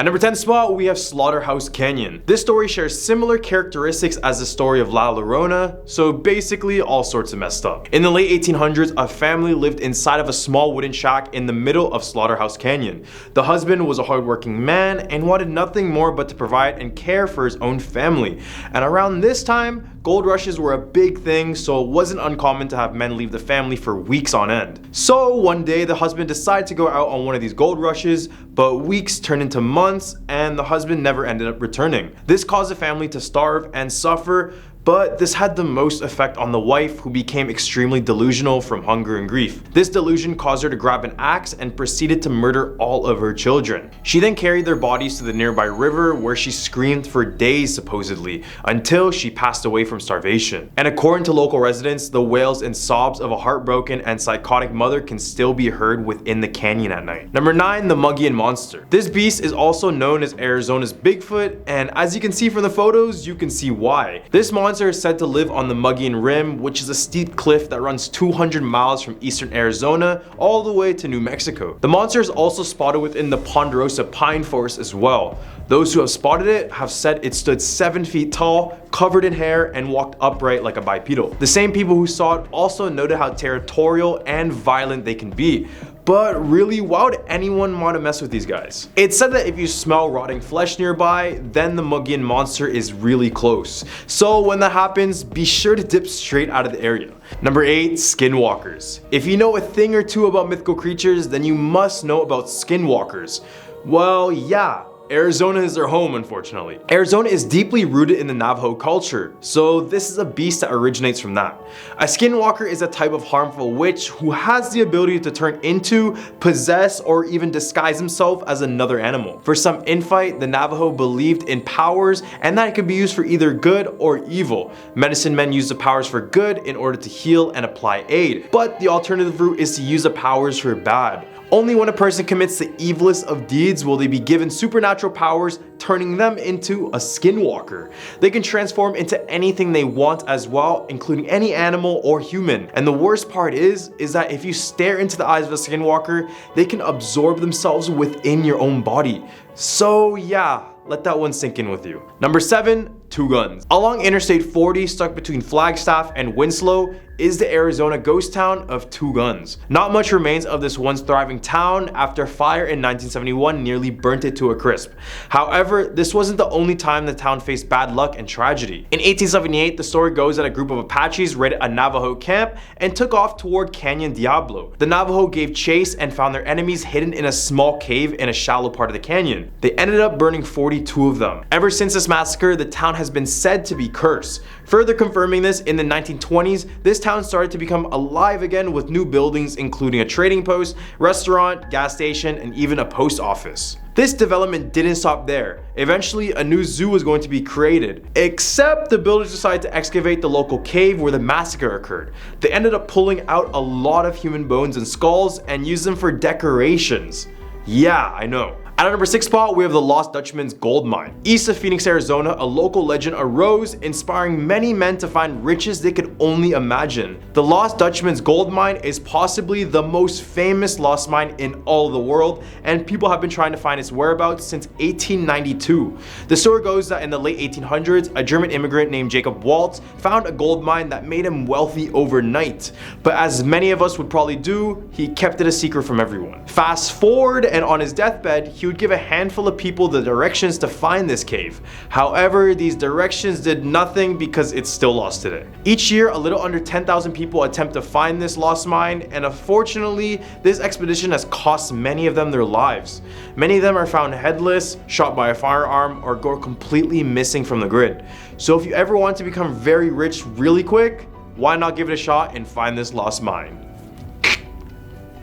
At number 10 spot, we have Slaughterhouse Canyon. This story shares similar characteristics as the story of La Llorona, so basically all sorts of messed up. In the late 1800s, a family lived inside of a small wooden shack in the middle of Slaughterhouse Canyon. The husband was a hardworking man and wanted nothing more but to provide and care for his own family. And around this time, gold rushes were a big thing, so it wasn't uncommon to have men leave the family for weeks on end. So one day, the husband decided to go out on one of these gold rushes, but weeks turned into months and the husband never ended up returning. This caused the family to starve and suffer, but this had the most effect on the wife, who became extremely delusional from hunger and grief. This delusion caused her to grab an axe and proceeded to murder all of her children. She then carried their bodies to the nearby river, where she screamed for days supposedly, until she passed away from starvation. And according to local residents, the wails and sobs of a heartbroken and psychotic mother can still be heard within the canyon at night. Number 9, the Mogollon Monster. This beast is also known as Arizona's Bigfoot, and as you can see from the photos, you can see why. This monster is said to live on the Mogollon Rim, which is a steep cliff that runs 200 miles from eastern Arizona all the way to New Mexico. The monster is also spotted within the Ponderosa pine forest as well. Those who have spotted it have said it stood 7 feet tall, covered in hair, and walked upright like a bipedal. The same people who saw it also noted how territorial and violent they can be. But really, why would anyone want to mess with these guys? It's said that if you smell rotting flesh nearby, then the Mogollon Monster is really close. So when that happens, be sure to dip straight out of the area. Number 8, Skinwalkers. If you know a thing or two about mythical creatures, then you must know about Skinwalkers. Well, yeah. Arizona is their home, unfortunately. Arizona is deeply rooted in the Navajo culture, so this is a beast that originates from that. A skinwalker is a type of harmful witch who has the ability to turn into, possess, or even disguise himself as another animal. For some infight, the Navajo believed in powers and that it could be used for either good or evil. Medicine men use the powers for good in order to heal and apply aid, but the alternative route is to use the powers for bad. Only when a person commits the evilest of deeds will they be given supernatural powers, turning them into a skinwalker. They can transform into anything they want as well, including any animal or human. And the worst part is that if you stare into the eyes of a skinwalker, they can absorb themselves within your own body. So yeah, let that one sink in with you. Number 7, Two Guns. Along Interstate 40, stuck between Flagstaff and Winslow, is the Arizona ghost town of Two Guns. Not much remains of this once thriving town after a fire in 1971 nearly burnt it to a crisp. However, this wasn't the only time the town faced bad luck and tragedy. In 1878, the story goes that a group of Apaches raided a Navajo camp and took off toward Canyon Diablo. The Navajo gave chase and found their enemies hidden in a small cave in a shallow part of the canyon. They ended up burning 42 of them. Ever since this massacre, the town has been said to be cursed. Further confirming this, in the 1920s, this town started to become alive again with new buildings including a trading post, restaurant, gas station, and even a post office. This development didn't stop there. Eventually, a new zoo was going to be created, except the builders decided to excavate the local cave where the massacre occurred. They ended up pulling out a lot of human bones and skulls and used them for decorations. Yeah, I know. At our number 6 spot, we have the Lost Dutchman's Gold Mine. East of Phoenix, Arizona, a local legend arose, inspiring many men to find riches they could only imagine. The Lost Dutchman's Gold Mine is possibly the most famous lost mine in all of the world, and people have been trying to find its whereabouts since 1892. The story goes that in the late 1800s, a German immigrant named Jacob Waltz found a gold mine that made him wealthy overnight. But as many of us would probably do, he kept it a secret from everyone. Fast forward, and on his deathbed, he would give a handful of people the directions to find this cave. However, these directions did nothing because it's still lost today. Each year, a little under 10,000 people attempt to find this lost mine, and unfortunately, this expedition has cost many of them their lives. Many of them are found headless, shot by a firearm, or go completely missing from the grid. So if you ever want to become very rich really quick, why not give it a shot and find this lost mine?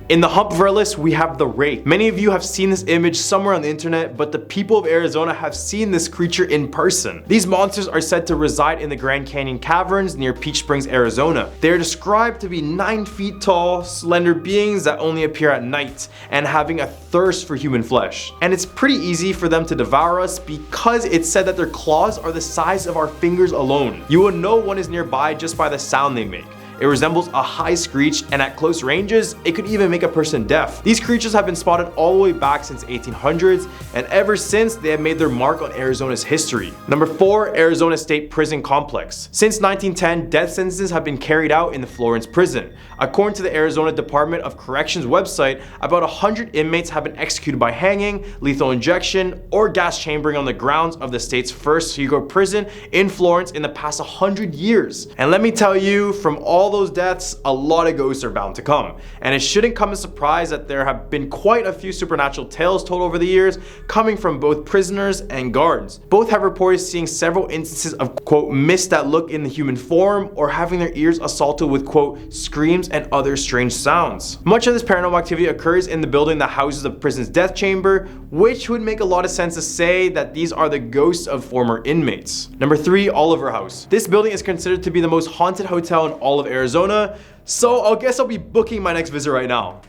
In the hump of our list, we have the Wraith. Many of you have seen this image somewhere on the internet, but the people of Arizona have seen this creature in person. These monsters are said to reside in the Grand Canyon caverns near Peach Springs, Arizona. They are described to be 9 feet tall, slender beings that only appear at night and having a thirst for human flesh. And it's pretty easy for them to devour us because it's said that their claws are the size of our fingers alone. You will know one is nearby just by the sound they make. It resembles a high screech, and at close ranges, it could even make a person deaf. These creatures have been spotted all the way back since 1800s, and ever since they have made their mark on Arizona's history. Number 4, Arizona State Prison Complex. Since 1910, death sentences have been carried out in the Florence prison. According to the Arizona Department of Corrections website, about 100 inmates have been executed by hanging, lethal injection, or gas chambering on the grounds of the state's first secret prison in Florence in the past 100 years. And let me tell you, from all those deaths, a lot of ghosts are bound to come. And it shouldn't come as a surprise that there have been quite a few supernatural tales told over the years, coming from both prisoners and guards. Both have reported seeing several instances of, quote, mist that look in the human form, or having their ears assaulted with, quote, screams and other strange sounds. Much of this paranormal activity occurs in the building that houses the prison's death chamber, which would make a lot of sense to say that these are the ghosts of former inmates. Number 3, Oliver House. This building is considered to be the most haunted hotel in all of Arizona, so I guess I'll be booking my next visit right now.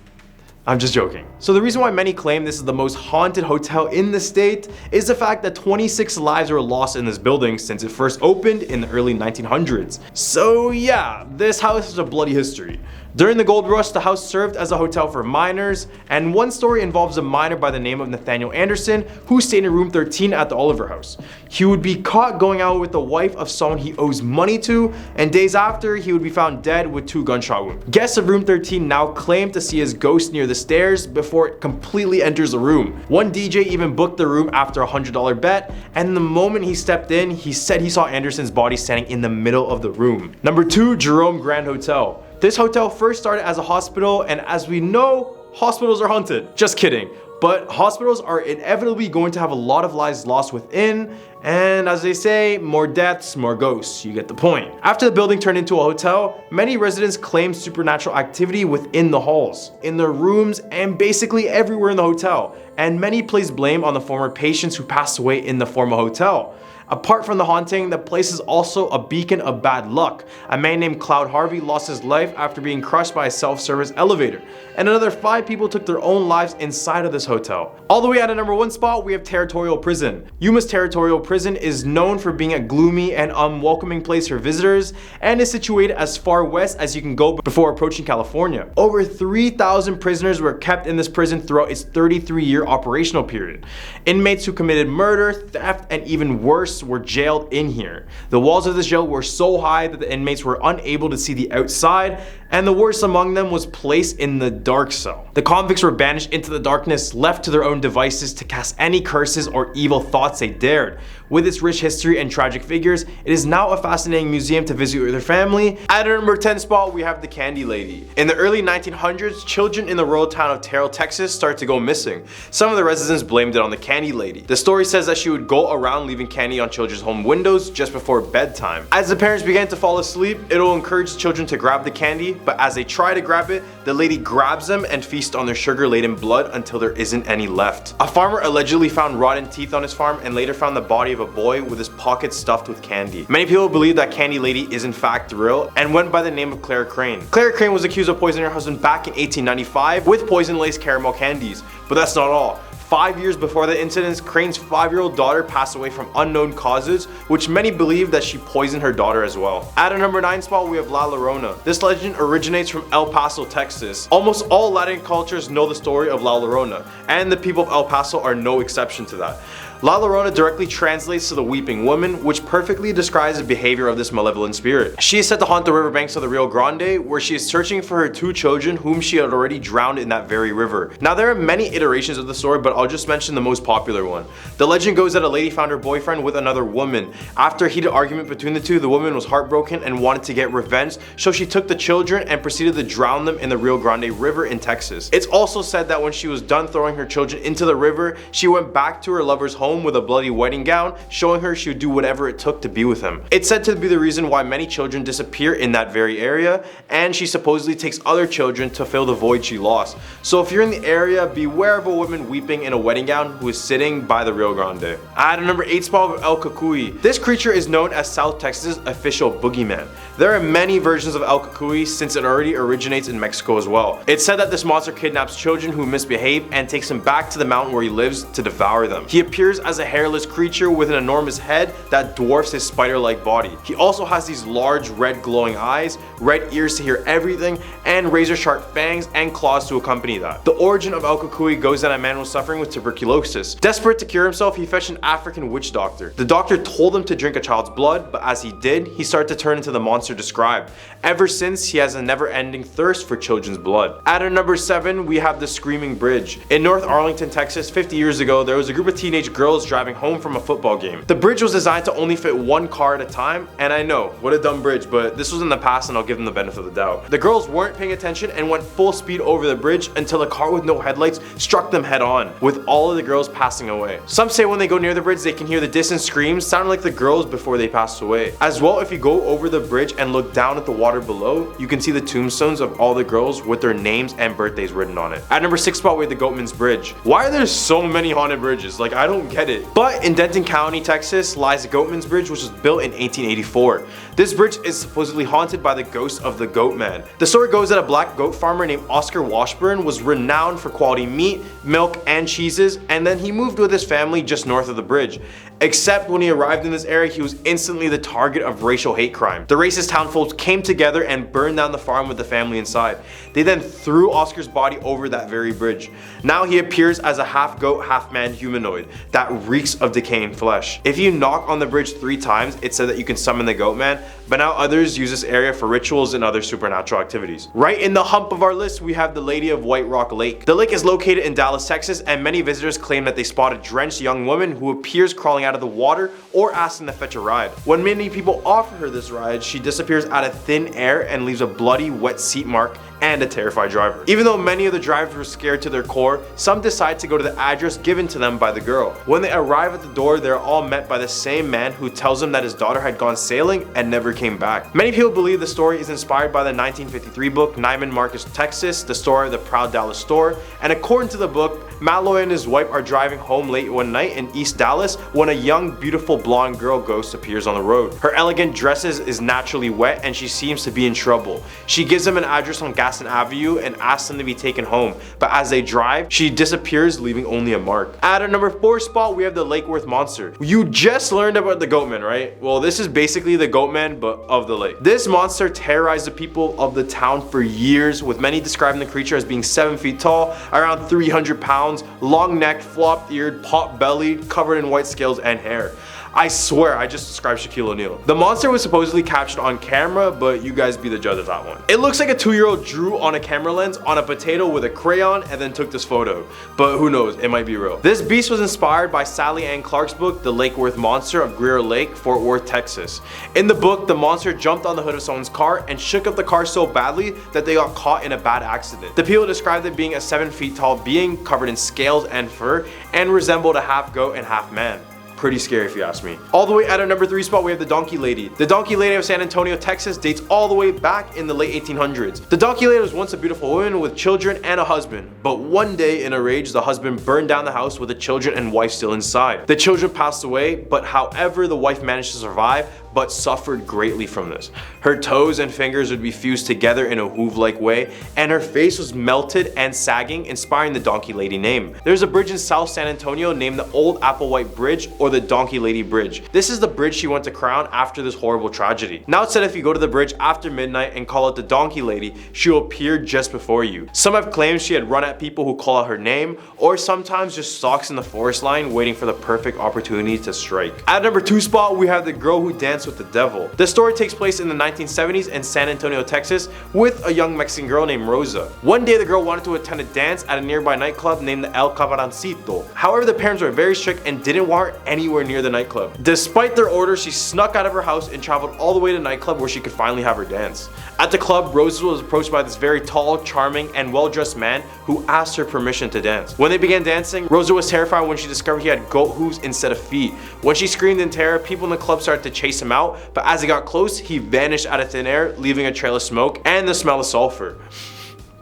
I'm just joking. So the reason why many claim this is the most haunted hotel in the state is the fact that 26 lives were lost in this building since it first opened in the early 1900s. So yeah, this house has a bloody history. During the gold rush, the house served as a hotel for miners, and one story involves a miner by the name of Nathaniel Anderson who stayed in room 13 at the Oliver House. He would be caught going out with the wife of someone he owes money to, and days after, he would be found dead with 2 gunshot wounds. Guests of room 13 now claim to see his ghost near the stairs before it completely enters the room. One DJ even booked the room after a $100 bet, and the moment he stepped in, he said he saw Anderson's body standing in the middle of the room. Number 2, Jerome Grand Hotel. This hotel first started as a hospital, and as we know, hospitals are haunted. Just kidding. But hospitals are inevitably going to have a lot of lives lost within, and as they say, more deaths, more ghosts. You get the point. After the building turned into a hotel, many residents claimed supernatural activity within the halls, in their rooms, and basically everywhere in the hotel. And many placed blame on the former patients who passed away in the former hotel. Apart from the haunting, the place is also a beacon of bad luck. A man named Cloud Harvey lost his life after being crushed by a self-service elevator, and another 5 people took their own lives inside of this hotel. All the way at a number 1 spot, we have Territorial Prison. Yuma's Territorial Prison is known for being a gloomy and unwelcoming place for visitors, and is situated as far west as you can go before approaching California. Over 3,000 prisoners were kept in this prison throughout its 33-year operational period. Inmates who committed murder, theft, and even worse were jailed in here. The walls of this jail were so high that the inmates were unable to see the outside, and the worst among them was placed in the dark cell. The convicts were banished into the darkness, left to their own devices to cast any curses or evil thoughts they dared. With its rich history and tragic figures, it is now a fascinating museum to visit with your family. At our number 10 spot, we have the Candy Lady. In the early 1900s, children in the rural town of Terrell, Texas started to go missing. Some of the residents blamed it on the Candy Lady. The story says that she would go around leaving candy on children's home windows just before bedtime. As the parents began to fall asleep, it'll encourage children to grab the candy, but as they try to grab it, the lady grabs them and feasts on their sugar-laden blood until there isn't any left. A farmer allegedly found rotten teeth on his farm and later found the body of a boy with his pockets stuffed with candy. Many people believe that Candy Lady is in fact real and went by the name of Clara Crane. Clara Crane was accused of poisoning her husband back in 1895 with poison-laced caramel candies, but that's not all. 5 years before the incident, Crane's 5-year-old daughter passed away from unknown causes, which many believe that she poisoned her daughter as well. At a number 9 spot, we have La Llorona. This legend originates from El Paso, Texas. Almost all Latin cultures know the story of La Llorona, and the people of El Paso are no exception to that. La Llorona directly translates to the weeping woman, which perfectly describes the behavior of this malevolent spirit. She is said to haunt the riverbanks of the Rio Grande, where she is searching for her 2 children whom she had already drowned in that very river. Now there are many iterations of the story, but I'll just mention the most popular one. The legend goes that a lady found her boyfriend with another woman. After a heated argument between the two, the woman was heartbroken and wanted to get revenge, so she took the children and proceeded to drown them in the Rio Grande River in Texas. It's also said that when she was done throwing her children into the river, she went back to her lover's home with a bloody wedding gown, showing her she would do whatever it took to be with him. It's said to be the reason why many children disappear in that very area, and she supposedly takes other children to fill the void she lost. So if you're in the area, beware of a woman weeping in a wedding gown who is sitting by the Rio Grande. At a number 8 spot with El Cucuy. This creature is known as South Texas' official boogeyman. There are many versions of El Cucuy since it already originates in Mexico as well. It's said that this monster kidnaps children who misbehave and takes them back to the mountain where he lives to devour them. He appears as a hairless creature with an enormous head that dwarfs his spider-like body. He also has these large red glowing eyes, red ears to hear everything, and razor-sharp fangs and claws to accompany that. The origin of El Cucuy goes that a man was suffering with tuberculosis. Desperate to cure himself, he fetched an African witch doctor. The doctor told him to drink a child's blood, but as he did, he started to turn into the monster described. Ever since, he has a never-ending thirst for children's blood. At our number 7, we have the Screaming Bridge. In North Arlington, Texas, 50 years ago, there was a group of teenage girls driving home from a football game. The bridge was designed to only fit one car at a time, and I know, what a dumb bridge, but this was in the past and I'll give them the benefit of the doubt. The girls weren't paying attention and went full speed over the bridge until a car with no headlights struck them head on, with all of the girls passing away. Some say when they go near the bridge, they can hear the distant screams sounding like the girls before they passed away. As well, if you go over the bridge and look down at the water below, you can see the tombstones of all the girls with their names and birthdays written on it. At number 6 spot, we have the Goatman's Bridge. Why are there so many haunted bridges? Like, I don't get it. But in Denton County, Texas, lies the Goatman's Bridge, which was built in 1884. This bridge is supposedly haunted by the ghost of the Goat Man. The story goes that a black goat farmer named Oscar Washburn was renowned for quality meat, milk, and cheeses, and then he moved with his family just north of the bridge. Except when he arrived in this area, he was instantly the target of racial hate crime. The racist townfolk came together and burned down the farm with the family inside. They then threw Oscar's body over that very bridge. Now he appears as a half goat, half man humanoid that reeks of decaying flesh. If you knock on the bridge 3 times, it said that you can summon the Goat Man, but now others use this area for rituals and other supernatural activities. Right in the hump of our list, we have the Lady of White Rock Lake. The lake is located in Dallas, Texas, and many visitors claim that they spot a drenched young woman who appears crawling out of the water or asking to fetch a ride. When many people offer her this ride, she disappears out of thin air and leaves a bloody, wet seat mark and a terrified driver. Even though many of the drivers were scared to their core, some decide to go to the address given to them by the girl. When they arrive at the door, they're all met by the same man who tells them that his daughter had gone sailing and never came back. Many people believe the story is inspired by the 1953 book Neiman Marcus, Texas, the story of the Proud Dallas Store, and according to the book, Malloy and his wife are driving home late one night in East Dallas when a young, beautiful blonde girl ghost appears on the road. Her elegant dresses is naturally wet and she seems to be in trouble. She gives them an address on Gaston Avenue and asks them to be taken home, but as they drive, she disappears, leaving only a mark. At our number 4 spot, we have the Lake Worth Monster. You just learned about the Goatman, right? Well, this is basically the Goatman, but of the lake. This monster terrorized the people of the town for years, with many describing the creature as being 7 feet tall, around 300 pounds, long-necked, flop-eared, pot-bellied, covered in white scales and hair. I swear I just described Shaquille O'Neal. The monster was supposedly captured on camera, but you guys be the judge of that one. It looks like a 2-year-old drew on a camera lens on a potato with a crayon and then took this photo. But who knows, it might be real. This beast was inspired by Sally Ann Clark's book, The Lake Worth Monster of Greer Lake, Fort Worth, Texas. In the book, the monster jumped on the hood of someone's car and shook up the car so badly that they got caught in a bad accident. The people described it being a 7 feet tall being covered in scales and fur and resembled a half goat and half man. Pretty scary if you ask me. All the way at our number 3 spot, we have the Donkey Lady. The Donkey Lady of San Antonio, Texas dates all the way back in the late 1800s. The Donkey Lady was once a beautiful woman with children and a husband, but one day in a rage, the husband burned down the house with the children and wife still inside. The children passed away, but however, the wife managed to survive, but suffered greatly from this. Her toes and fingers would be fused together in a hoof-like way, and her face was melted and sagging, inspiring the Donkey Lady name. There's a bridge in South San Antonio named the Old Applewhite Bridge, or the Donkey Lady Bridge. This is the bridge she went to crown after this horrible tragedy. Now it's said if you go to the bridge after midnight and call out the Donkey Lady, she will appear just before you. Some have claimed she had run at people who call out her name, or sometimes just stalks in the forest line waiting for the perfect opportunity to strike. At number 2 spot, we have the girl who danced with the devil. The story takes place in the 1970s in San Antonio, Texas, with a young Mexican girl named Rosa. One day the girl wanted to attend a dance at a nearby nightclub named the El Cabroncito. However, the parents were very strict and didn't want her anywhere near the nightclub. Despite their orders, she snuck out of her house and traveled all the way to the nightclub where she could finally have her dance. At the club, Rosa was approached by this very tall, charming, and well-dressed man who asked her permission to dance. When they began dancing, Rosa was terrified when she discovered he had goat hooves instead of feet. When she screamed in terror, people in the club started to chase him out, but as he got close, he vanished out of thin air, leaving a trail of smoke and the smell of sulfur.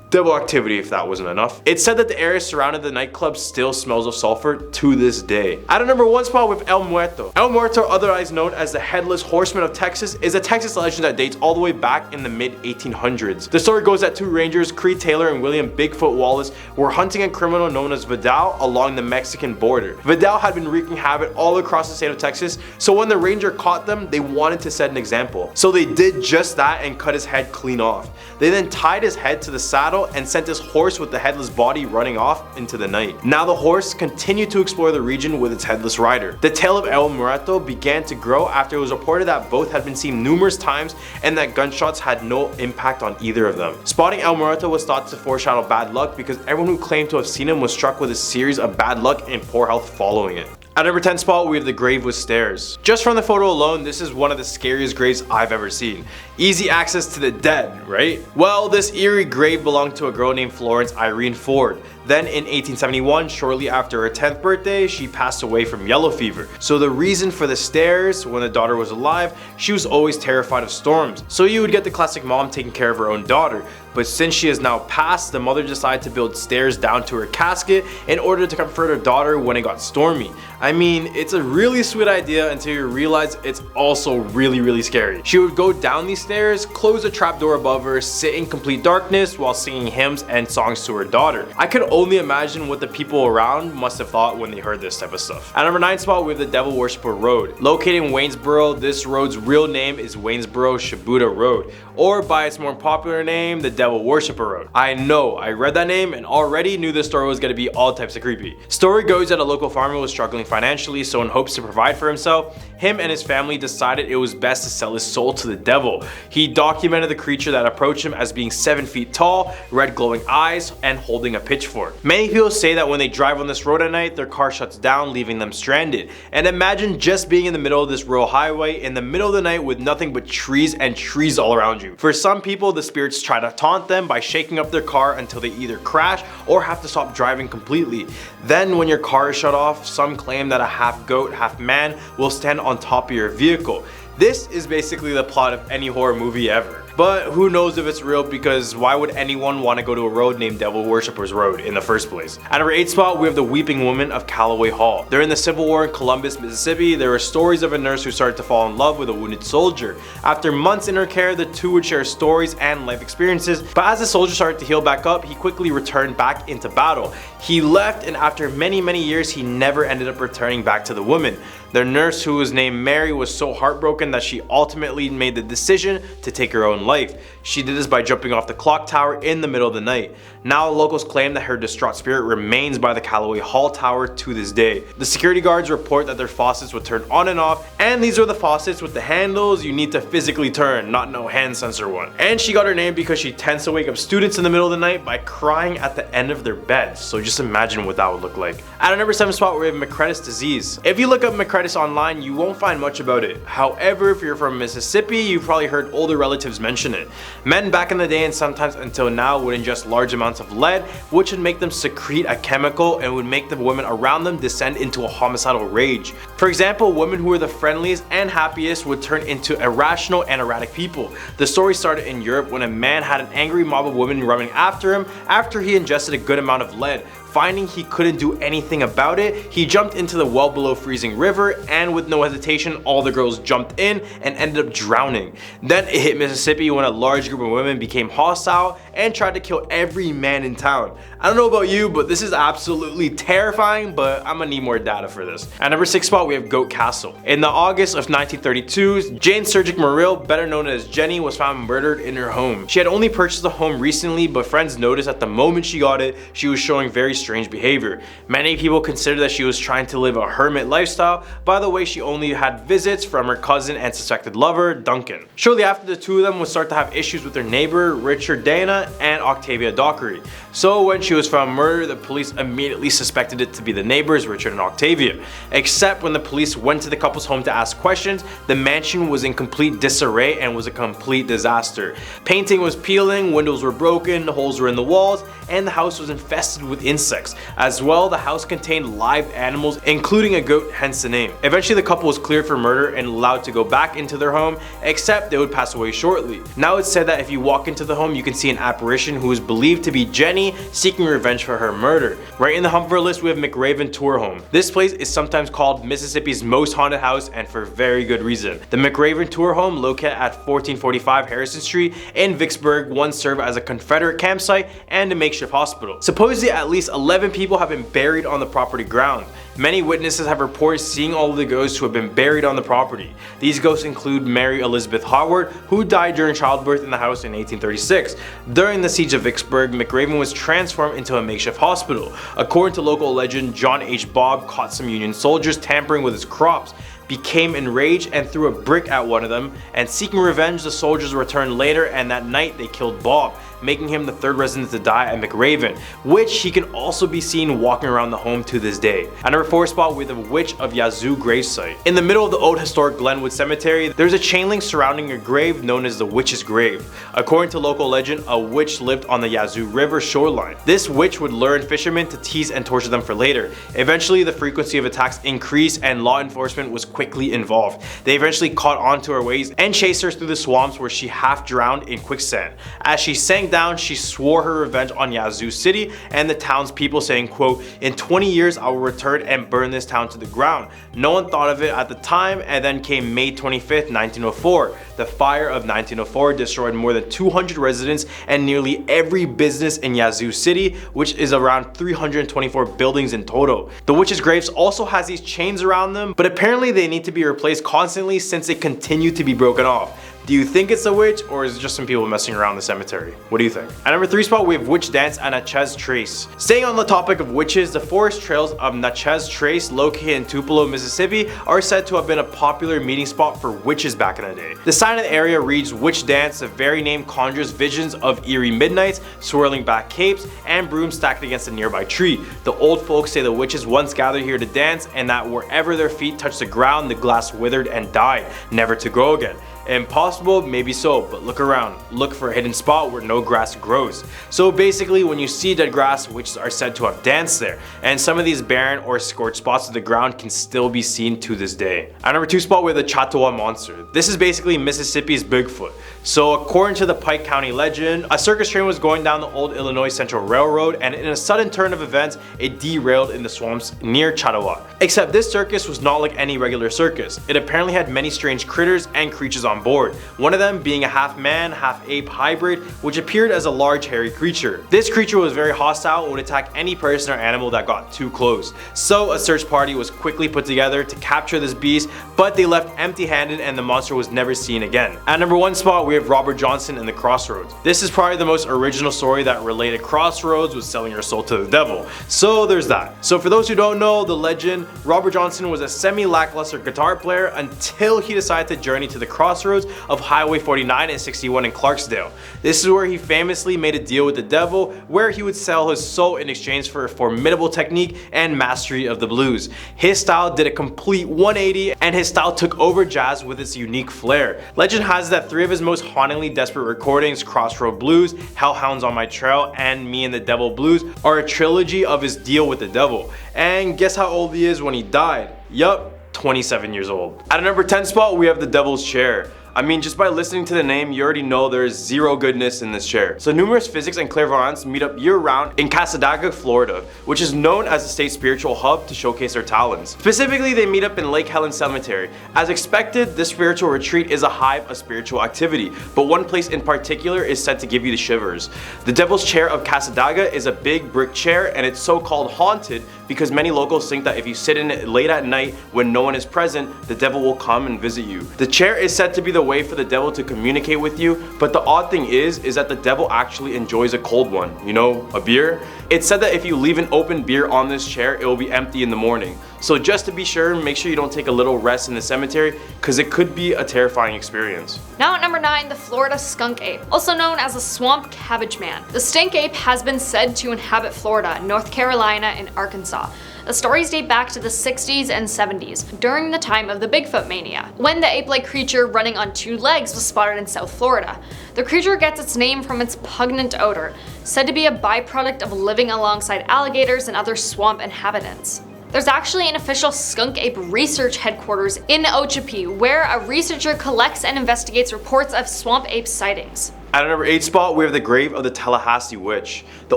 Devil activity if that wasn't enough. It's said that the area surrounding the nightclub still smells of sulfur to this day. At a number 1 spot with El Muerto. El Muerto, otherwise known as the Headless Horseman of Texas, is a Texas legend that dates all the way back in the mid-1800s. The story goes that 2 rangers, Creed Taylor and William Bigfoot Wallace, were hunting a criminal known as Vidal along the Mexican border. Vidal had been wreaking havoc all across the state of Texas, so when the ranger caught them, they wanted to set an example. So they did just that and cut his head clean off. They then tied his head to the saddle and sent his horse with the headless body running off into the night. Now the horse continued to explore the region with its headless rider. The tale of El Muerto began to grow after it was reported that both had been seen numerous times and that gunshots had no impact on either of them. Spotting El Muerto was thought to foreshadow bad luck because everyone who claimed to have seen him was struck with a series of bad luck and poor health following it. At number 10 spot, we have the grave with stairs. Just from the photo alone, this is one of the scariest graves I've ever seen. Easy access to the dead, right? Well, this eerie grave belonged to a girl named Florence Irene Ford. Then in 1871, shortly after her 10th birthday, she passed away from yellow fever. So the reason for the stairs, when the daughter was alive, she was always terrified of storms. So you would get the classic mom taking care of her own daughter. But since she has now passed, the mother decided to build stairs down to her casket in order to comfort her daughter when it got stormy. I mean, it's a really sweet idea until you realize it's also really scary. She would go down these stairs, close a trapdoor above her, sit in complete darkness while singing hymns and songs to her daughter. I could only imagine what the people around must have thought when they heard this type of stuff. At number 9 spot, we have the Devil Worshipper Road. Located in Waynesboro, this road's real name is Waynesboro Shibuda Road, or by its more popular name, the Devil Worshipper Road. I know, I read that name and already knew this story was going to be all types of creepy. Story goes that a local farmer was struggling financially, so in hopes to provide for himself, him and his family decided it was best to sell his soul to the devil. He documented the creature that approached him as being 7 feet tall, red glowing eyes, and holding a pitchfork. Many people say that when they drive on this road at night, their car shuts down, leaving them stranded. And imagine just being in the middle of this rural highway in the middle of the night with nothing but trees and trees all around you. For some people, the spirits try to taunt them by shaking up their car until they either crash or have to stop driving completely. Then when your car is shut off, some claim that a half goat, half man will stand on top of your vehicle. This is basically the plot of any horror movie ever. But who knows if it's real, because why would anyone want to go to a road named Devil Worshipper's Road in the first place? At number 8 spot, we have the Weeping Woman of Callaway Hall. During the Civil War in Columbus, Mississippi, there were stories of a nurse who started to fall in love with a wounded soldier. After months in her care, the two would share stories and life experiences, but as the soldier started to heal back up, he quickly returned back into battle. He left, and after many years, he never ended up returning back to the woman. The nurse, who was named Mary, was so heartbroken that she ultimately made the decision to take her own life. She did this by jumping off the clock tower in the middle of the night. Now locals claim that her distraught spirit remains by the Callaway Hall tower to this day. The security guards report that their faucets would turn on and off, and these are the faucets with the handles you need to physically turn, not no hand sensor one. And she got her name because she tends to wake up students in the middle of the night by crying at the end of their beds. So just imagine what that would look like. At a number 7 spot, we have Macretis disease. If you look up Macretis online, you won't find much about it. However, if you're from Mississippi, you've probably heard older relatives mention it. Men back in the day and sometimes until now would ingest large amounts of lead, which would make them secrete a chemical and would make the women around them descend into a homicidal rage. For example, women who were the friendliest and happiest would turn into irrational and erratic people. The story started in Europe when a man had an angry mob of women running after him after he ingested a good amount of lead. Finding he couldn't do anything about it, he jumped into the well below freezing river, and with no hesitation, all the girls jumped in and ended up drowning. Then it hit Mississippi when a large group of women became hostile and tried to kill every man in town. I don't know about you, but this is absolutely terrifying, but I'm gonna need more data for this. At number 6 spot, we have Goat Castle. In the August of 1932, Jane Surgic Muriel, better known as Jenny, was found murdered in her home. She had only purchased the home recently, but friends noticed at the moment she got it, she was showing very strange behavior. Many people consider that she was trying to live a hermit lifestyle. By the way, she only had visits from her cousin and suspected lover, Duncan. Shortly after, the two of them would start to have issues with their neighbor, Richard Dana and Octavia Dockery. So when she was found murdered, the police immediately suspected it to be the neighbors, Richard and Octavia. Except when the police went to the couple's home to ask questions, the mansion was in complete disarray and was a complete disaster. Painting was peeling, windows were broken, holes were in the walls, and the house was infested with insects sex. As well, the house contained live animals, including a goat, hence the name. Eventually, the couple was cleared for murder and allowed to go back into their home, except they would pass away shortly. Now it's said that if you walk into the home, you can see an apparition who is believed to be Jenny seeking revenge for her murder. Right in the Humber list, we have McRaven Tour Home. This place is sometimes called Mississippi's most haunted house, and for very good reason. The McRaven Tour Home, located at 1445 Harrison Street in Vicksburg, once served as a Confederate campsite and a makeshift hospital. Supposedly, at least 11 people have been buried on the property ground. Many witnesses have reported seeing all of the ghosts who have been buried on the property. These ghosts include Mary Elizabeth Howard, who died during childbirth in the house in 1836. During the siege of Vicksburg, McRaven was transformed into a makeshift hospital. According to local legend, John H. Bob caught some Union soldiers tampering with his crops, became enraged and threw a brick at one of them, and seeking revenge, the soldiers returned later, and that night they killed Bob, making him the third resident to die at McRaven, which he can also be seen walking around the home to this day. At number 4 spot, we have the Witch of Yazoo gravesite. In the middle of the old historic Glenwood Cemetery, there's a chain link surrounding a grave known as the Witch's Grave. According to local legend, a witch lived on the Yazoo River shoreline. This witch would lure in fishermen to tease and torture them for later. Eventually, the frequency of attacks increased and law enforcement was quickly involved. They eventually caught on to her ways and chased her through the swamps, where she half drowned in quicksand. As she sank down, she swore her revenge on Yazoo City and the townspeople, saying, quote, "In 20 years I will return and burn this town to the ground." No one thought of it at the time, and then came May 25th, 1904. The fire of 1904 destroyed more than 200 residents and nearly every business in Yazoo City, which is around 324 buildings in total. The witch's graves also has these chains around them, but apparently they need to be replaced constantly since they continue to be broken off. Do you think it's a witch, or is it just some people messing around the cemetery? What do you think? At number 3 spot, we have Witch Dance at Natchez Trace. Staying on the topic of witches, the forest trails of Natchez Trace, located in Tupelo, Mississippi, are said to have been a popular meeting spot for witches back in the day. The sign of the area reads Witch Dance. The very name conjures visions of eerie midnights, swirling back capes, and brooms stacked against a nearby tree. The old folks say the witches once gathered here to dance, and that wherever their feet touched the ground, the glass withered and died, never to grow again. Impossible? Maybe so, but look around. Look for a hidden spot where no grass grows. So basically, when you see dead grass, witches are said to have danced there, and some of these barren or scorched spots of the ground can still be seen to this day. At number 2 spot, we have the Chautauqua Monster. This is basically Mississippi's Bigfoot. So according to the Pike County legend, a circus train was going down the old Illinois Central Railroad, and in a sudden turn of events, it derailed in the swamps near Chautauqua. Except this circus was not like any regular circus. It apparently had many strange critters and creatures on board, one of them being a half man, half ape hybrid, which appeared as a large hairy creature. This creature was very hostile and would attack any person or animal that got too close. So a search party was quickly put together to capture this beast, but they left empty-handed and the monster was never seen again. At number 1 spot, we have Robert Johnson and the Crossroads. This is probably the most original story that related crossroads with selling your soul to the devil. So there's that. So for those who don't know the legend, Robert Johnson was a semi-lackluster guitar player until he decided to journey to the crossroads of Highway 49 and 61 in Clarksdale. This is where he famously made a deal with the devil, where he would sell his soul in exchange for a formidable technique and mastery of the blues. His style did a complete 180, and his style took over jazz with its unique flair. Legend has that 3 of his most hauntingly desperate recordings, Crossroad Blues, Hellhounds on My Trail, and Me and the Devil Blues, are a trilogy of his deal with the devil. And guess how old he is when he died? Yup, 27 years old. At a number 10 spot, we have the Devil's Chair. I mean, just by listening to the name, you already know there is zero goodness in this chair. So numerous physics and clairvoyants meet up year-round in Cassadaga, Florida, which is known as the state's spiritual hub to showcase their talents. Specifically, they meet up in Lake Helen Cemetery. As expected, this spiritual retreat is a hive of spiritual activity, but one place in particular is said to give you the shivers. The Devil's Chair of Cassadaga is a big brick chair, and it's so-called haunted because many locals think that if you sit in it late at night when no one is present, the devil will come and visit you. The chair is said to be the way for the devil to communicate with you, but the odd thing is that the devil actually enjoys a cold one, you know, a beer. It's said that if you leave an open beer on this chair, it will be empty in the morning. So just to be sure, make sure you don't take a little rest in the cemetery, because it could be a terrifying experience. Now at number 9, the Florida skunk ape, also known as the swamp cabbage man. The stink ape has been said to inhabit Florida, North Carolina, and Arkansas. The stories date back to the 60s and 70s, during the time of the Bigfoot mania, when the ape-like creature running on two legs was spotted in South Florida. The creature gets its name from its pungent odor, said to be a byproduct of living alongside alligators and other swamp inhabitants. There's actually an official skunk ape research headquarters in Okeechobee, where a researcher collects and investigates reports of swamp ape sightings. At our number 8 spot, we have the grave of the Tallahassee Witch. The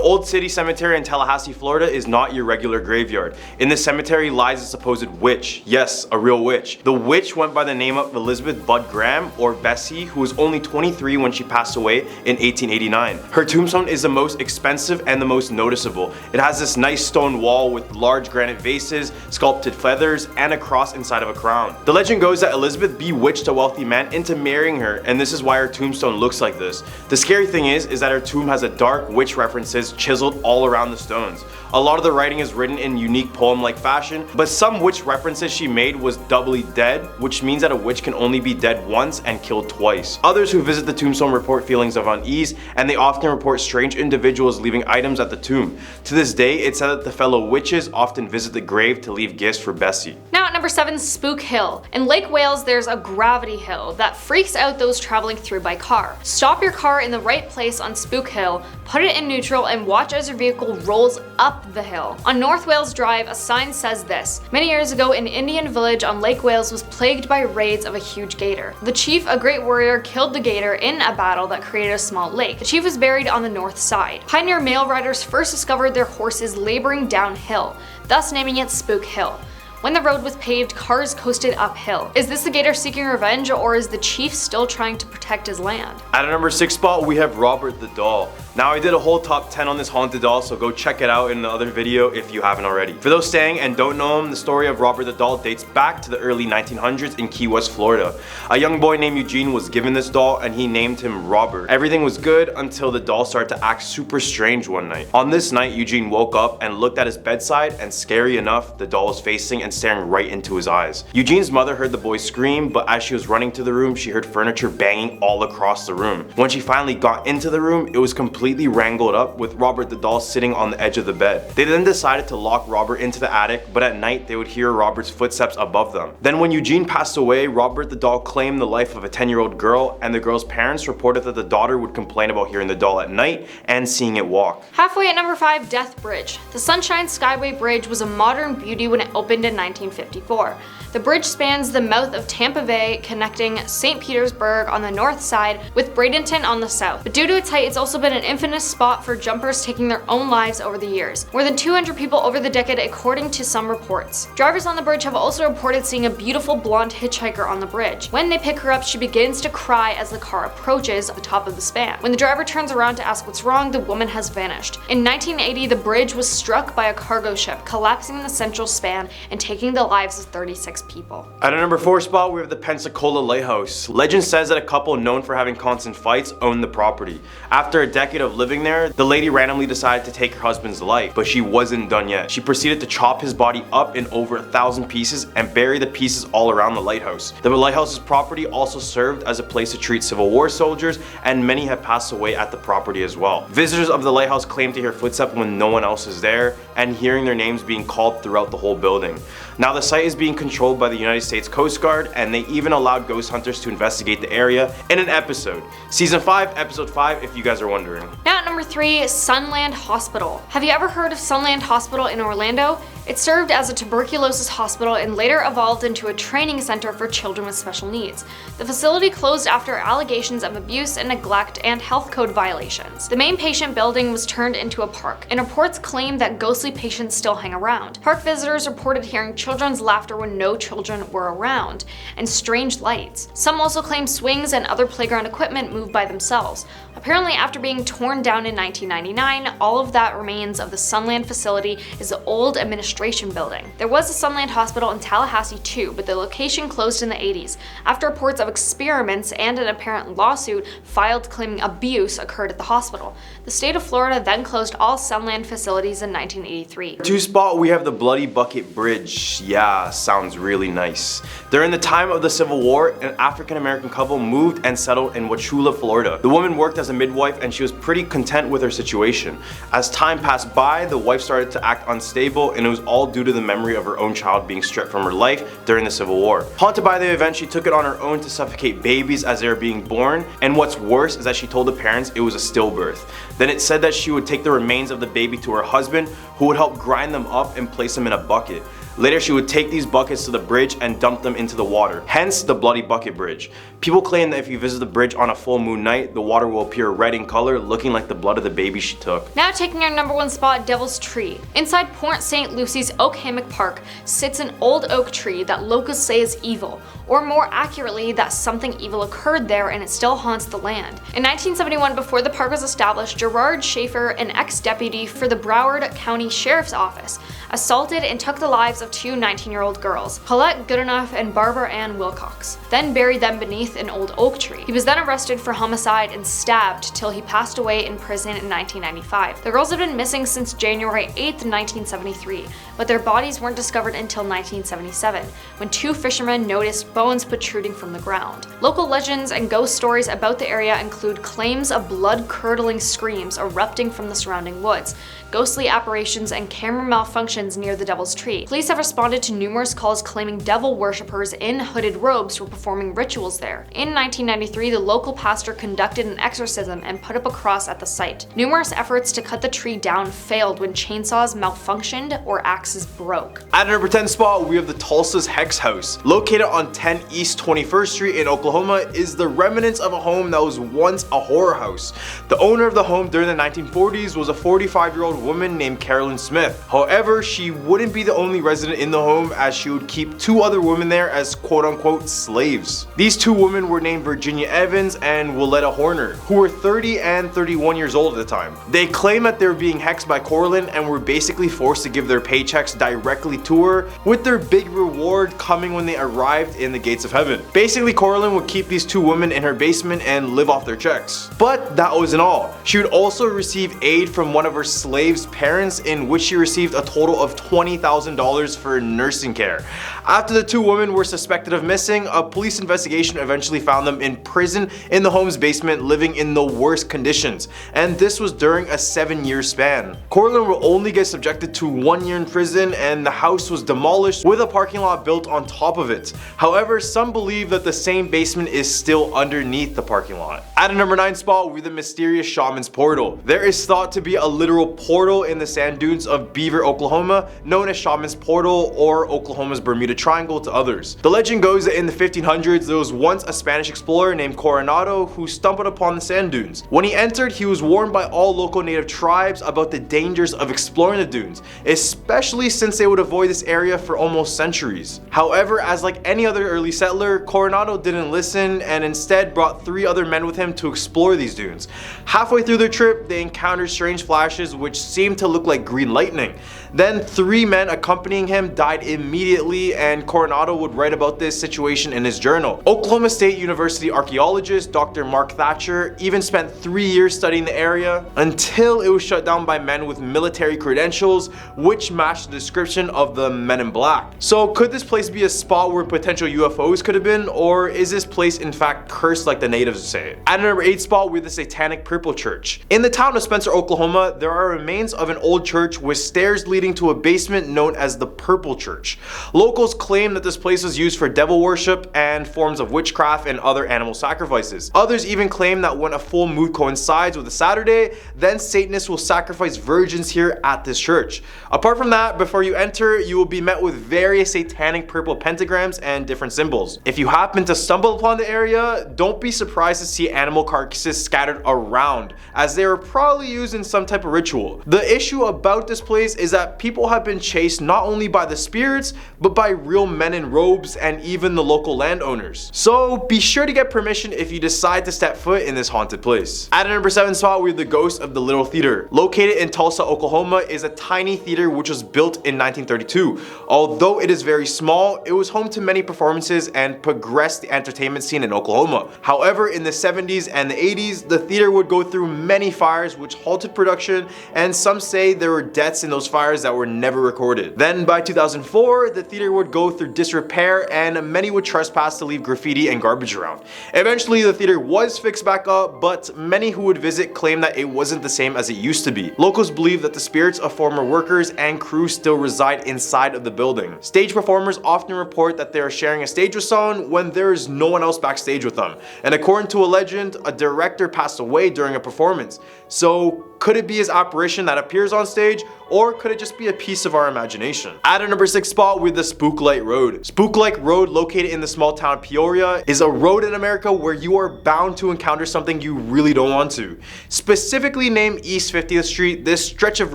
Old City Cemetery in Tallahassee, Florida is not your regular graveyard. In this cemetery lies a supposed witch. Yes, a real witch. The witch went by the name of Elizabeth Budd Graham, or Bessie, who was only 23 when she passed away in 1889. Her tombstone is the most expensive and the most noticeable. It has this nice stone wall with large granite vases, sculpted feathers, and a cross inside of a crown. The legend goes that Elizabeth bewitched a wealthy man into marrying her, and this is why her tombstone looks like this. The scary thing is that her tomb has a dark witch references chiseled all around the stones. A lot of the writing is written in unique poem-like fashion, but some witch references she made was doubly dead, which means that a witch can only be dead once and killed twice. Others who visit the tombstone report feelings of unease, and they often report strange individuals leaving items at the tomb. To this day, it's said that the fellow witches often visit the grave to leave gifts for Bessie. Now at number 7, Spook Hill. In Lake Wales, there's a gravity hill that freaks out those traveling through by car. Stop your car in the right place on Spook Hill, put it in neutral, and watch as your vehicle rolls up the hill. On North Wales Drive, a sign says this: many years ago, an Indian village on Lake Wales was plagued by raids of a huge gator. The chief, a great warrior, killed the gator in a battle that created a small lake. The chief was buried on the north side. Pioneer mail riders first discovered their horses laboring downhill, thus naming it Spook Hill. When the road was paved, cars coasted uphill. Is this the gator seeking revenge, or is the chief still trying to protect his land? At our number 6 spot, we have Robert the Doll. Now, I did a whole top 10 on this haunted doll, so go check it out in the other video if you haven't already. For those staying and don't know him, the story of Robert the Doll dates back to the early 1900s in Key West, Florida. A young boy named Eugene was given this doll and he named him Robert. Everything was good until the doll started to act super strange one night. On this night, Eugene woke up and looked at his bedside, and scary enough, the doll was facing and staring right into his eyes. Eugene's mother heard the boy scream, but as she was running to the room, she heard furniture banging all across the room. When she finally got into the room, it was completely wrangled up with Robert the Doll sitting on the edge of the bed. They then decided to lock Robert into the attic, but at night they would hear Robert's footsteps above them. Then when Eugene passed away, Robert the Doll claimed the life of a 10-year-old girl, and the girl's parents reported that the daughter would complain about hearing the doll at night and seeing it walk. Halfway at number 5, Death Bridge. The Sunshine Skyway Bridge was a modern beauty when it opened in 1954. The bridge spans the mouth of Tampa Bay, connecting St. Petersburg on the north side with Bradenton on the south. But due to its height, it's also been an infamous spot for jumpers taking their own lives over the years. More than 200 people over the decade, according to some reports. Drivers on the bridge have also reported seeing a beautiful blonde hitchhiker on the bridge. When they pick her up, she begins to cry as the car approaches the top of the span. When the driver turns around to ask what's wrong, the woman has vanished. In 1980, the bridge was struck by a cargo ship, collapsing the central span and taking the lives of 36 people. At our number 4 spot, we have the Pensacola Lighthouse. Legend says that a couple known for having constant fights owned the property. After a decade of living there, the lady randomly decided to take her husband's life, but she wasn't done yet. She proceeded to chop his body up in over 1,000 pieces and bury the pieces all around the lighthouse. The lighthouse's property also served as a place to treat Civil War soldiers, and many have passed away at the property as well. Visitors of the lighthouse claim to hear footsteps when no one else is there, and hearing their names being called throughout the whole building. Now, the site is being controlled by the United States Coast Guard, and they even allowed ghost hunters to investigate the area in an episode. Season 5, episode 5, if you guys are wondering. Now at number 3, Sunland Hospital. Have you ever heard of Sunland Hospital in Orlando? It served as a tuberculosis hospital and later evolved into a training center for children with special needs. The facility closed after allegations of abuse and neglect and health code violations. The main patient building was turned into a park, and reports claim that ghostly patients still hang around. Park visitors reported hearing children's laughter when no children were around, and strange lights. Some also claim swings and other playground equipment moved by themselves. Apparently, after being torn down in 1999, all of that remains of the Sunland facility is the old administration building. There was a Sunland Hospital in Tallahassee too, but the location closed in the 80s after reports of experiments and an apparent lawsuit filed claiming abuse occurred at the hospital. The state of Florida then closed all Sunland facilities in 1983. 2 spot, we have the Bloody Bucket Bridge. Yeah, sounds really nice. During the time of the Civil War, an African-American couple moved and settled in Wauchula, Florida. The woman worked as a midwife and she was pretty content with her situation. As time passed by, the wife started to act unstable, and it was was all due to the memory of her own child being stripped from her life during the Civil War. Haunted by the event, she took it on her own to suffocate babies as they were being born, and what's worse is that she told the parents it was a stillbirth. Then it said that she would take the remains of the baby to her husband, who would help grind them up and place them in a bucket. Later, she would take these buckets to the bridge and dump them into the water, hence the Bloody Bucket Bridge. People claim that if you visit the bridge on a full moon night, the water will appear red in color, looking like the blood of the baby she took. Now taking our number 1 spot, Devil's Tree. Inside Port St. Lucy's Oak Hammock Park sits an old oak tree that locals say is evil, or more accurately, that something evil occurred there and it still haunts the land. In 1971, before the park was established, Gerard Schaefer, an ex-deputy for the Broward County Sheriff's Office, assaulted and took the lives of 2 19-year-old girls, Paulette Goodenough and Barbara Ann Wilcox, then buried them beneath an old oak tree. He was then arrested for homicide and stabbed till he passed away in prison in 1995. The girls had been missing since January 8th, 1973, but their bodies weren't discovered until 1977, when 2 fishermen noticed bones protruding from the ground. Local legends and ghost stories about the area include claims of blood-curdling screams erupting from the surrounding woods, ghostly apparitions, and camera malfunctions near the Devil's Tree. Police have responded to numerous calls claiming devil worshippers in hooded robes were performing rituals there. In 1993, the local pastor conducted an exorcism and put up a cross at the site. Numerous efforts to cut the tree down failed when chainsaws malfunctioned or axes broke. At number 10 spot, we have the Tulsa's Hex House. Located on 10 East 21st Street in Oklahoma is the remnants of a home that was once a horror house. The owner of the home during the 1940s was a 45-year-old woman named Carolyn Smith. However, she wouldn't be the only resident in the home, as she would keep 2 other women there as quote-unquote slaves. These 2 women were named Virginia Evans and Willetta Horner, who were 30 and 31 years old at the time. They claim that they were being hexed by Corlin and were basically forced to give their paychecks directly to her, with their big reward coming when they arrived in the gates of heaven. Basically, Corlin would keep these 2 women in her basement and live off their checks. But that wasn't all. She would also receive aid from one of her slaves' parents, in which she received a total of $20,000 for nursing care. After the 2 women were suspected of missing, a police investigation eventually found them in prison in the home's basement, living in the worst conditions, and this was during a 7-year span. Corlin will only get subjected to 1 year in prison, and the house was demolished with a parking lot built on top of it. However, some believe that the same basement is still underneath the parking lot. At a number 9 spot, we have the mysterious Shaman's Portal. There is thought to be a literal portal in the sand dunes of Beaver, Oklahoma, known as Shaman's Portal, or Oklahoma's Bermuda Triangle to others. The legend goes that in the 1500s, there was once a Spanish explorer named Coronado who stumbled upon the sand dunes. When he entered, he was warned by all local native tribes about the dangers of exploring the dunes, especially since they would avoid this area for almost centuries. However, as like any other early settler, Coronado didn't listen and instead brought 3 other men with him to explore these dunes. Halfway through their trip, they encountered strange flashes which seemed to look like green lightning. Then 3 men accompanying him died immediately, and Coronado would write about this situation in his journal. Oklahoma State University archaeologist Dr. Mark Thatcher even spent 3 years studying the area until it was shut down by men with military credentials, which matched the description of the Men in Black. So could this place be a spot where potential UFOs could have been, or is this place in fact cursed like the natives say? At number 8 spot, we have the Satanic Purple Church. In the town of Spencer, Oklahoma, there are remains of an old church with stairs leading to a basement known as the Purple Church. Locals claim that this place was used for devil worship and forms of witchcraft and other animal sacrifices. Others even claim that when a full moon coincides with a Saturday, then Satanists will sacrifice virgins here at this church. Apart from that, before you enter, you will be met with various satanic purple pentagrams and different symbols. If you happen to stumble upon the area, don't be surprised to see animal carcasses scattered around, as they were probably used in some type of ritual. The issue about this place is that people have been chased not only by the spirits, but by real men in robes and even the local landowners. So be sure to get permission if you decide to step foot in this haunted place. At a number 7 spot, we have the ghost of the Little Theater. Located in Tulsa, Oklahoma, is a tiny theater which was built in 1932. Although it is very small, it was home to many performances and progressed the entertainment scene in Oklahoma. However, in the 70s and the 80s, the theater would go through many fires which halted production, and some say there were deaths in those fires that were never recorded. Then by 2004, the theater would go through disrepair and many would trespass to leave graffiti and garbage around. Eventually the theater was fixed back up, but many who would visit claim that it wasn't the same as it used to be. Locals believe that the spirits of former workers and crew still reside inside of the building. Stage performers often report that they are sharing a stage with someone when there is no one else backstage with them. And according to a legend, a director passed away during a performance. So could it be his apparition that appears on stage, or could it just be a piece of our imagination? At a number 6 spot with the Spooklight Road. Spooklight Road, located in the small town Peoria, is a road in America where you are bound to encounter something you really don't want to. Specifically named East 50th Street, this stretch of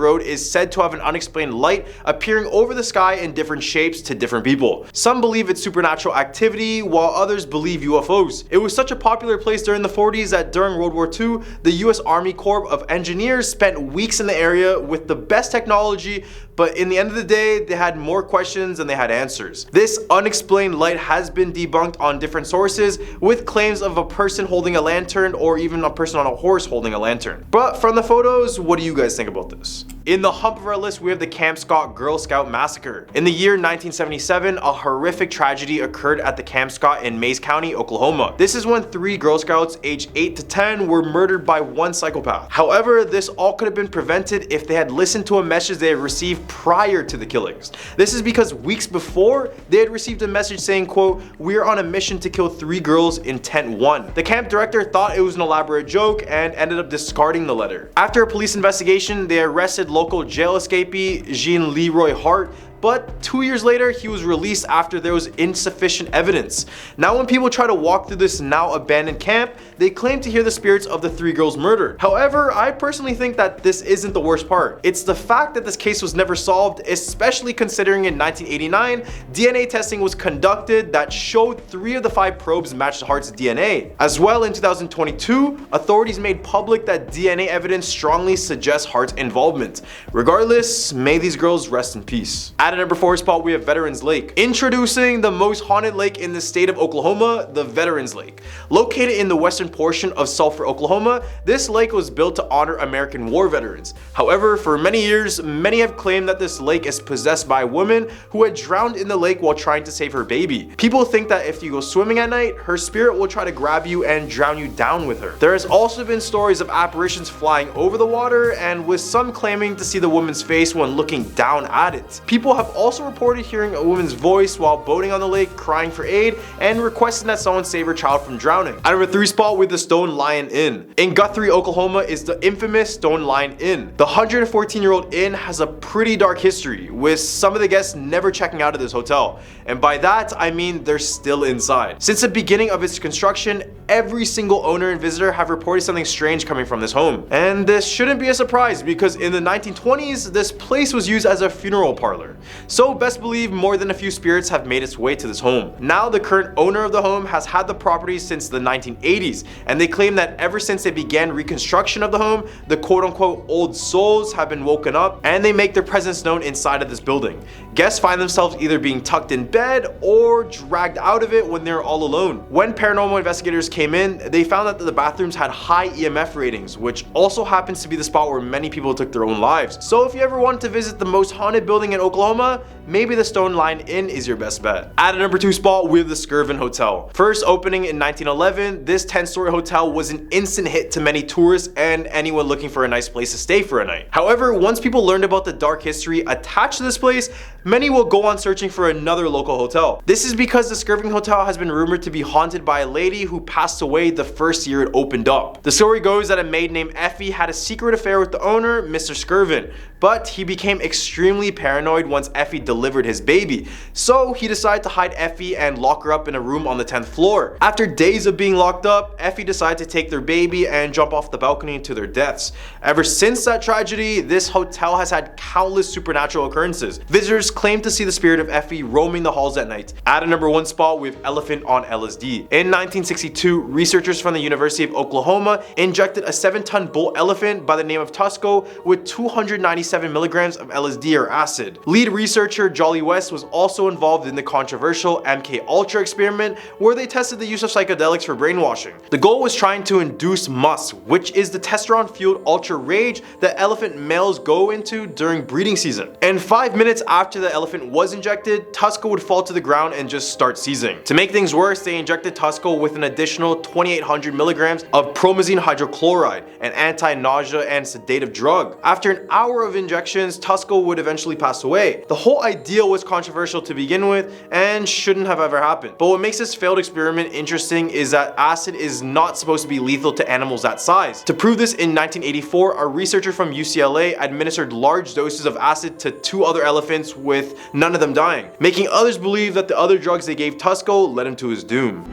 road is said to have an unexplained light appearing over the sky in different shapes to different people. Some believe it's supernatural activity, while others believe UFOs. It was such a popular place during the 40s that during World War II, the US Army Corps of Engineers spent weeks in the area with the best technology, but in the end of the day, they had more questions than they had answers. This unexplained light has been debunked on different sources, with claims of a person holding a lantern or even a person on a horse holding a lantern. But from the photos, what do you guys think about this? In the hump of our list, we have the Camp Scott Girl Scout Massacre. In the year 1977, a horrific tragedy occurred at the Camp Scott in Mays County, Oklahoma. This is when 3 Girl Scouts aged 8 to 10 were murdered by one psychopath. However, this all could have been prevented if they had listened to a message they had received prior to the killings. This is because weeks before, they had received a message saying, quote, "We are on a mission to kill 3 girls, intent 1. The camp director thought it was an elaborate joke and ended up discarding the letter. After a police investigation, they arrested local jail escapee Jean Leroy Hart, but 2 years later, he was released after there was insufficient evidence. Now when people try to walk through this now abandoned camp, they claim to hear the spirits of the 3 girls murdered. However, I personally think that this isn't the worst part. It's the fact that this case was never solved, especially considering in 1989, DNA testing was conducted that showed 3 of the 5 probes matched Hart's DNA. As well, in 2022, authorities made public that DNA evidence strongly suggests Hart's involvement. Regardless, may these girls rest in peace. At a number 4 spot, we have Veterans Lake. Introducing the most haunted lake in the state of Oklahoma, the Veterans Lake. Located in the western portion of Sulphur, Oklahoma, this lake was built to honor American war veterans. However, for many years, many have claimed that this lake is possessed by a woman who had drowned in the lake while trying to save her baby. People think that if you go swimming at night, her spirit will try to grab you and drown you down with her. There has also been stories of apparitions flying over the water, and with some claiming to see the woman's face when looking down at it. People have also reported hearing a woman's voice while boating on the lake crying for aid and requesting that someone save her child from drowning. At number 3 spot with the Stone Lion Inn. In Guthrie, Oklahoma is the infamous Stone Lion Inn. The 114-year-old inn has a pretty dark history, with some of the guests never checking out of this hotel. And by that, I mean they're still inside. Since the beginning of its construction, every single owner and visitor have reported something strange coming from this home. And this shouldn't be a surprise, because in the 1920s, this place was used as a funeral parlor. So best believe more than a few spirits have made its way to this home. Now the current owner of the home has had the property since the 1980s, and they claim that ever since they began reconstruction of the home, the quote-unquote old souls have been woken up and they make their presence known inside of this building. Guests find themselves either being tucked in bed or dragged out of it when they're all alone. When paranormal investigators came in, they found that the bathrooms had high EMF ratings, which also happens to be the spot where many people took their own lives. So if you ever want to visit the most haunted building in Oklahoma, maybe the Stone Lion Inn is your best bet. At a number 2 spot, we have the Skirvin Hotel. First opening in 1911, this 10-story hotel was an instant hit to many tourists and anyone looking for a nice place to stay for a night. However, once people learned about the dark history attached to this place, many will go on searching for another local hotel. This is because the Skirvin Hotel has been rumored to be haunted by a lady who passed away the first year it opened up. The story goes that a maid named Effie had a secret affair with the owner, Mr. Skirvin, but he became extremely paranoid once Effie delivered his baby. So he decided to hide Effie and lock her up in a room on the 10th floor. After days of being locked up, Effie decided to take their baby and jump off the balcony to their deaths. Ever since that tragedy, this hotel has had countless supernatural occurrences. Visitors claim to see the spirit of Effie roaming the halls at night. At a number 1 spot, we have Elephant on LSD. In 1962, researchers from the University of Oklahoma injected a 7-ton bull elephant by the name of Tusco with 296 97 milligrams of LSD or acid. Lead researcher Jolly West was also involved in the controversial MK Ultra experiment, where they tested the use of psychedelics for brainwashing. The goal was trying to induce musk, which is the testosterone-fueled ultra rage that elephant males go into during breeding season. And 5 minutes after the elephant was injected, Tusko would fall to the ground and just start seizing. To make things worse, they injected Tusko with an additional 2,800 milligrams of promazine hydrochloride, an anti-nausea and sedative drug. After an hour of injections, Tusko would eventually pass away. The whole idea was controversial to begin with and shouldn't have ever happened. But what makes this failed experiment interesting is that acid is not supposed to be lethal to animals that size. To prove this, in 1984, a researcher from UCLA administered large doses of acid to 2 other elephants with none of them dying, making others believe that the other drugs they gave Tusko led him to his doom.